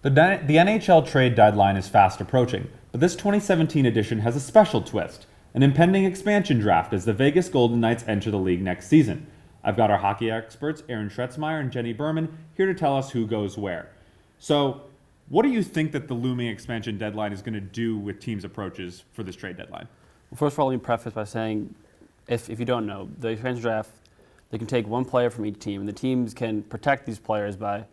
The NHL trade deadline is fast approaching, but this 2017 edition has a special twist, an impending expansion draft as the Vegas Golden Knights enter the league next season. I've got our hockey experts, Aaron Schretzmeyer and Jenny Berman, here to tell us who goes where. So, what do you think that the looming expansion deadline is going to do with teams' approaches for this trade deadline? Well, first of all, let me preface by saying, if you don't know, the expansion draft, they can take one player from each team, and the teams can protect these players by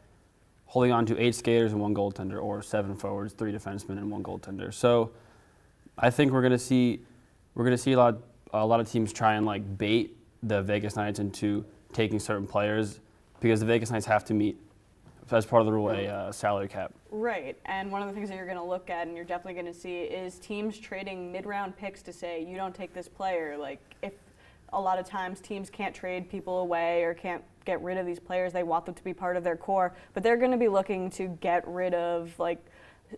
holding on to 8 skaters and 1 goaltender, or 7 forwards, 3 defensemen, and 1 goaltender. So, I think we're going to see a lot of teams try and bait the Vegas Knights into taking certain players, because the Vegas Knights have to meet, as part of the rule, a salary cap. Right, and one of the things that you're going to look at and you're definitely going to see is teams trading mid-round picks to say, you don't take this player. Like, if a lot of times teams can't trade people away or can't get rid of these players, they want them to be part of their core, but they're going to be looking to get rid of,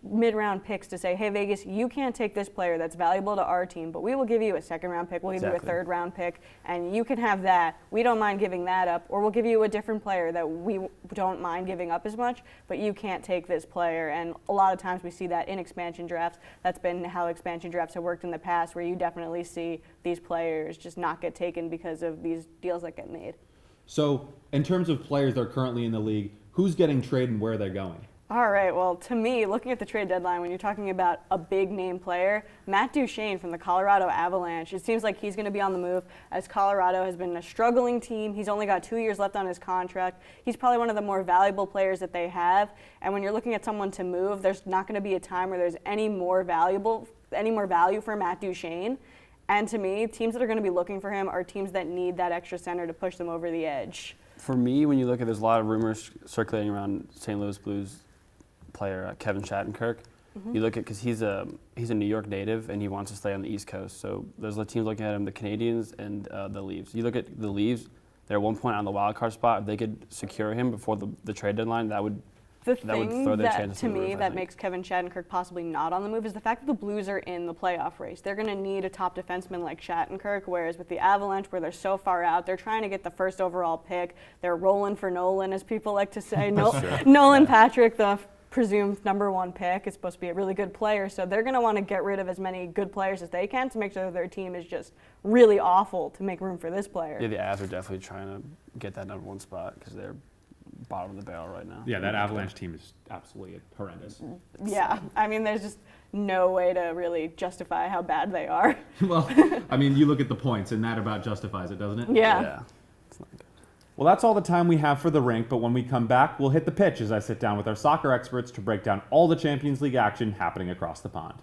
mid-round picks to say, hey, Vegas, you can't take this player that's valuable to our team, but we will give you a second-round pick, we'll give you a third-round pick, and you can have that. We don't mind giving that up, or we'll give you a different player that we don't mind giving up as much, but you can't take this player. And a lot of times we see that in expansion drafts. That's been how expansion drafts have worked in the past, where you definitely see these players just not get taken because of these deals that get made. So, in terms of players that are currently in the league, who's getting traded and where they're going? All right, well, to me, looking at the trade deadline, when you're talking about a big-name player, Matt Duchene from the Colorado Avalanche, it seems like he's going to be on the move, as Colorado has been a struggling team. He's only got 2 years left on his contract. He's probably one of the more valuable players that they have, and when you're looking at someone to move, there's not going to be a time where there's any more value for Matt Duchene. And to me, teams that are going to be looking for him are teams that need that extra center to push them over the edge. For me, when you look at, there's a lot of rumors circulating around St. Louis Blues player Kevin Shattenkirk. Mm-hmm. You look at, because he's a New York native and he wants to stay on the East Coast. So there's teams looking at him, the Canadians and the Leafs. You look at the Leafs; they're at one point on the wild card spot. If they could secure him before the trade deadline, that would throw their chances to me that makes Kevin Shattenkirk possibly not on the move is the fact that the Blues are in the playoff race. They're going to need a top defenseman like Shattenkirk, whereas with the Avalanche, where they're so far out, they're trying to get the first overall pick. They're rolling for Nolan, as people like to say. Nolan Patrick, the presumed #1 pick, is supposed to be a really good player, so they're going to want to get rid of as many good players as they can to make sure that their team is just really awful to make room for this player. Yeah, the Avs are definitely trying to get that #1 spot because they're bottom of the barrel right now. Yeah, that Avalanche team is absolutely horrendous. Yeah, I mean, there's just no way to really justify how bad they are. Well, I mean, you look at the points, and that about justifies it, doesn't it? Yeah. It's not good. Well, that's all the time we have for the rink, but when we come back, we'll hit the pitch as I sit down with our soccer experts to break down all the Champions League action happening across the pond.